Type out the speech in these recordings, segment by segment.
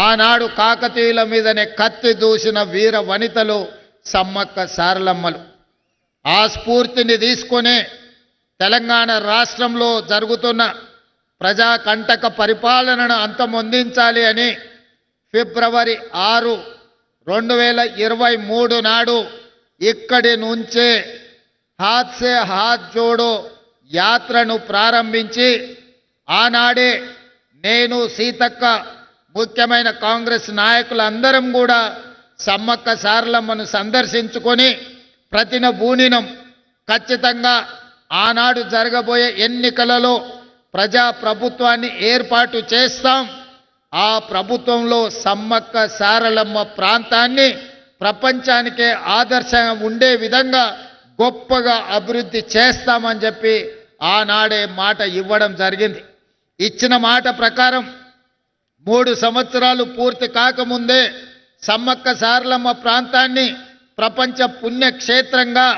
ఆనాడు కాకతీయుల మీదనే కత్తి దూసిన వీర వనితలు సమ్మక్క సారలమ్మలు. ఆ స్ఫూర్తిని తీసుకొనే తెలంగాణ రాష్ట్రంలో జరుగుతున్న ప్రజాకంటక పరిపాలనను అంతమొందించాలి అని ఫిబ్రవరి 6, 2023 నాడు ఇక్కడి నుంచే హాత్ సే హాత్ జోడో యాత్రను ప్రారంభించి ఆనాడే నేను, సీతక్క, ముఖ్యమైన కాంగ్రెస్ నాయకులందరం కూడా సమ్మక్క సారలమ్మను సందర్శించుకొని ప్రతినబూనినం ఖచ్చితంగా ఆనాడు జరగబోయే ఎన్నికలలో ప్రజా ప్రభుత్వాన్ని ఏర్పాటు చేస్తాం. ఆ ప్రభుత్వంలో సమ్మక్క సారలమ్మ ప్రాంతాన్ని ప్రపంచానికే ఆదర్శంగా ఉండే విధంగా గొప్పగా అభివృద్ధి చేస్తామని చెప్పి ఆనాడే మాట ఇవ్వడం జరిగింది. ఇచ్చిన మాట ప్రకారం 3 సంవత్సరాలు పూర్తి కాకముందే సమ్మక్క సారలమ్మ ప్రాంతాన్ని ప్రపంచ పుణ్యక్షేత్రంగా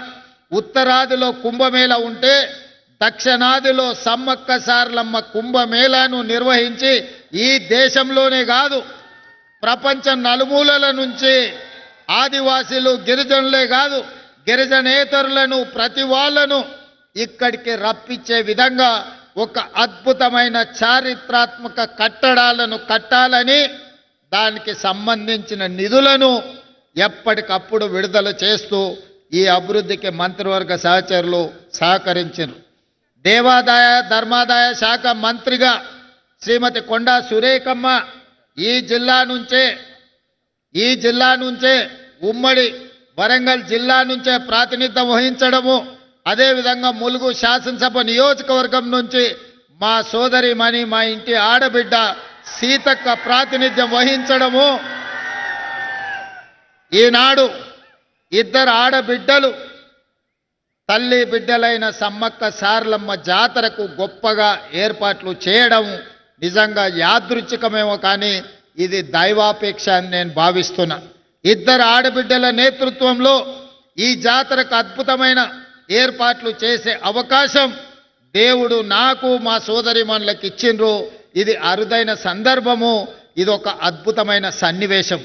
ఉత్తరాదిలో కుంభమేళ ఉంటే దక్షిణాదిలో సమ్మక్క సారలమ్మ కుంభమేళాను నిర్వహించి ఈ దేశంలోనే కాదు ప్రపంచ నలుమూలల నుంచి ఆదివాసీలు, గిరిజనులే కాదు గిరిజనేతరులను ప్రతి వాళ్ళను ఇక్కడికి రప్పించే విధంగా ఒక అద్భుతమైన చారిత్రాత్మక కట్టడాలను కట్టాలని దానికి సంబంధించిన నిధులను ఎప్పటికప్పుడు విడుదల చేస్తూ ఈ అభివృద్ధికి మంత్రివర్గ సహచరులు సహకరించారు. దేవాదాయ ధర్మాదాయ శాఖ మంత్రిగా శ్రీమతి కొండా సురేఖమ్మ ఈ జిల్లా నుంచే ఉమ్మడి వరంగల్ జిల్లా నుంచే ప్రాతినిధ్యం వహించడము, అదేవిధంగా ములుగు శాసనసభ నియోజకవర్గం నుంచి మా సోదరిమణి, మా ఇంటి ఆడబిడ్డ సీతక్క ప్రాతినిధ్యం వహించడము, ఈనాడు 2 ఆడబిడ్డలు తల్లి బిడ్డలైన సమ్మక్క సారలమ్మ జాతరకు గొప్పగా ఏర్పాట్లు చేయడం నిజంగా యాదృచ్ఛికమేమో కానీ ఇది దైవాపేక్ష అని నేను భావిస్తున్నా. 2 ఆడబిడ్డల నేతృత్వంలో ఈ జాతరకు అద్భుతమైన ఏర్పాట్లు చేసే అవకాశం దేవుడు నాకు, మా సోదరిమణులకు ఇచ్చిండ్రు. ఇది అరుదైన సందర్భము, ఇది ఒక అద్భుతమైన సన్నివేశం.